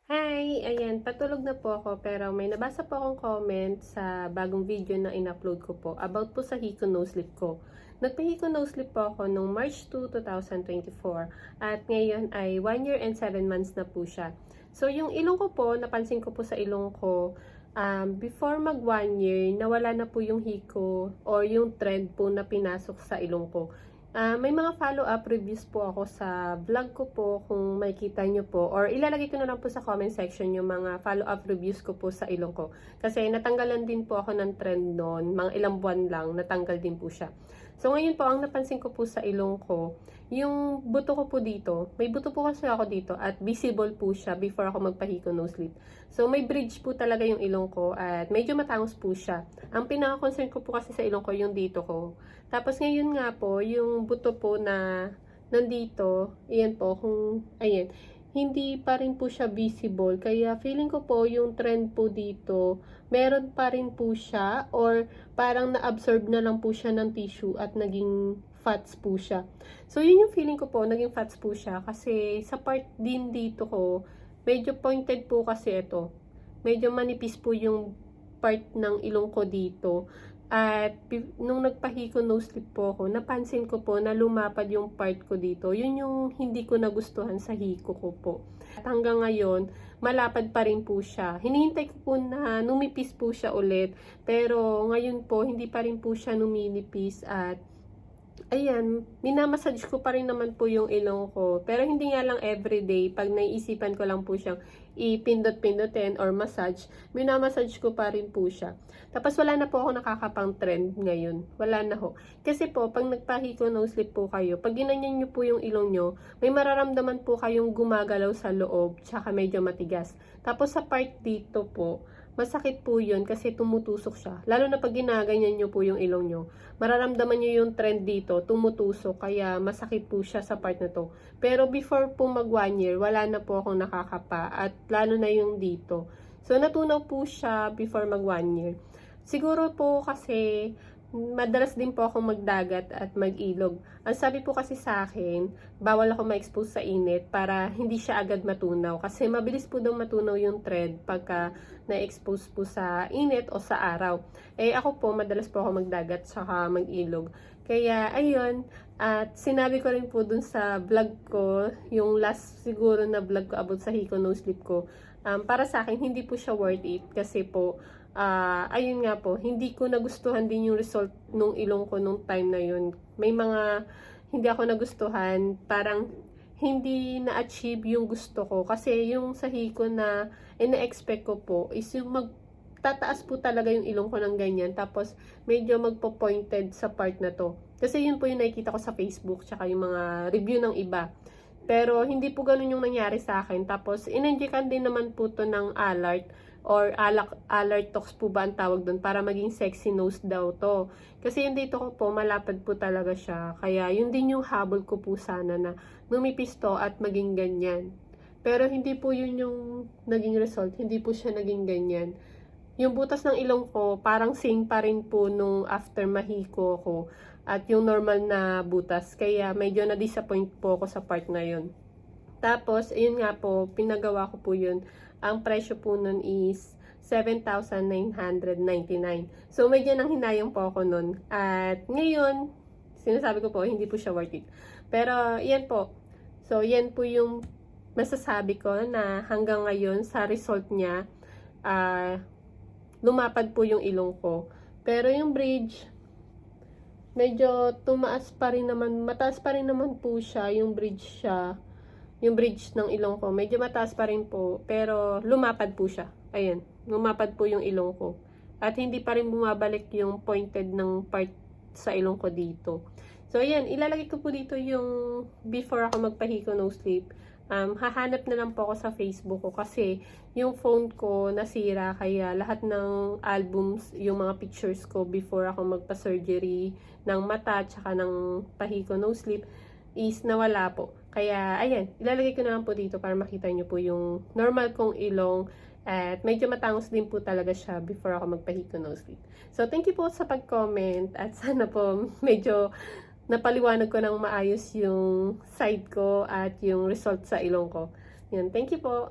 Hi! Ayan, patulog na po ako pero may nabasa po akong comment sa bagong video na in-upload ko po about po sa Hiko Nose Slip ko. Nagpa-Hiko Nose Slip po ako noong March 2, 2024 at ngayon ay 1 year and 7 months na po siya. So yung ilong ko po, napansin ko po sa ilong ko, before mag 1 year, nawala na po yung hiko or yung trend po na pinasok sa ilong ko. May mga follow-up reviews po ako sa vlog ko po kung makikita nyo po or ilalagay ko na lang po sa comment section yung mga follow-up reviews ko po sa ilong ko. Kasi natanggalan din po ako ng trend noon, mga ilang buwan lang, natanggal din po siya. So ngayon po, ang napansin ko po sa ilong ko, yung buto ko po dito, may buto po kasi ako dito at visible po siya before ako magpa-Hiko Nose Slip. So may bridge po talaga yung ilong ko at medyo matangos po siya. Ang pinaka-concern ko po kasi sa ilong ko yung dito ko. Tapos ngayon nga po, yung buto po na nandito, ayan po, kung, ayan, hindi pa rin po siya visible. Kaya feeling ko po yung trend po dito, meron pa rin po siya or parang na-absorb na lang po siya ng tissue at naging fats po siya. So yun yung feeling ko po, naging fats po siya kasi sa part din dito ko, medyo pointed po kasi ito. Medyo manipis po yung part ng ilong ko dito. At nung nagpa-Hiko Nose Slip po ako, napansin ko po na lumapad yung part ko dito. Yun yung hindi ko nagustuhan sa hiko ko po. At hanggang ngayon, malapad pa rin po siya. Hinihintay ko po na numipis po siya ulit. Pero ngayon po, hindi pa rin po siya numinipis at ayan, minamassage ko pa rin naman po yung ilong ko. Pero hindi nga lang everyday. Pag naiisipan ko lang po siyang ipindot-pindotin or massage, minamassage ko pa rin po siya. Tapos wala na po ako nakakapang trend ngayon. Wala na ho. Kasi po, pag nagpa-Hiko Nose Slip po kayo, pag ginanyan nyo po yung ilong nyo, may mararamdaman po kayong gumagalaw sa loob, tsaka medyo matigas. Tapos sa part dito po, masakit po yun kasi tumutusok siya. Lalo na pag ginaganyan nyo po yung ilong nyo, mararamdaman nyo yung trend dito, tumutusok, kaya masakit po siya sa part na to. Pero before po mag 1 year, wala na po akong nakakapa at lalo na yung dito. So natunaw po siya before mag 1 year. Siguro po kasi madalas din po ako magdagat at mag-ilog. Ang sabi po kasi sa akin, bawal ako ma-expose sa init para hindi siya agad matunaw. Kasi mabilis po daw matunaw yung thread pagka na-expose po sa init o sa araw. Eh ako po, madalas po ako magdagat saka mag-ilog. Kaya ayun, at sinabi ko rin po dun sa vlog ko, yung last siguro na vlog ko about sa Hiko Nose Slip ko, para sa akin, hindi po siya worth it kasi po, ayun nga po, hindi ko nagustuhan din yung result nung ilong ko nung time na yun. May mga hindi ako nagustuhan, parang hindi na-achieve yung gusto ko. Kasi yung sa hiko na ina-expect ko po is yung magtataas po talaga yung ilong ko ng ganyan. Tapos medyo magpo-pointed sa part na to. Kasi yun po yung nakikita ko sa Facebook tsaka yung mga review ng iba. Pero hindi po ganun yung nangyari sa akin. Tapos in-injectan din naman po to ng alert or alert tox po ba ang tawag doon para maging sexy nose daw to. Kasi yung dito ko po, malapad po talaga siya. Kaya yun din yung habol ko po sana na numipis to at maging ganyan. Pero hindi po yun yung naging result. Hindi po siya naging ganyan. Yung butas ng ilong ko, parang same pa rin po nung after mahiko ko at yung normal na butas. Kaya medyo na-disappoint po ako sa part na yun. Tapos, ayun nga po, pinagawa ko po yun. Ang presyo po nun is 7,999. So, medyo nang hinayang po ako nun. At ngayon, sinasabi ko po, hindi po siya worth it. Pero, yan po. So, yan po yung masasabi ko na hanggang ngayon, sa result niya, lumapad po yung ilong ko. Pero yung bridge, medyo tumaas pa rin naman, mataas pa rin naman po siya, yung bridge siya. Yung bridge ng ilong ko, medyo mataas pa rin po, pero lumapad po siya. Ayan, lumapad po yung ilong ko. At hindi pa rin bumabalik yung pointed ng part sa ilong ko dito. So, ayan, ilalagay ko po dito yung before ako magpa-Hiko Nose Slip. Hahanap na lang po ako sa Facebook ko kasi yung phone ko nasira, kaya lahat ng albums, yung mga pictures ko before ako magpa-surgery ng mata, tsaka ng pa-Hiko Nose Slip, is nawala po. Kaya, ayan, ilalagay ko na lang po dito para makita nyo po yung normal kong ilong at medyo matangos din po talaga siya before ako magpa-Hiko Nose Slip. So, thank you po sa pag-comment at sana po medyo napaliwanag ko ng maayos yung side ko at yung result sa ilong ko. Yan, thank you po.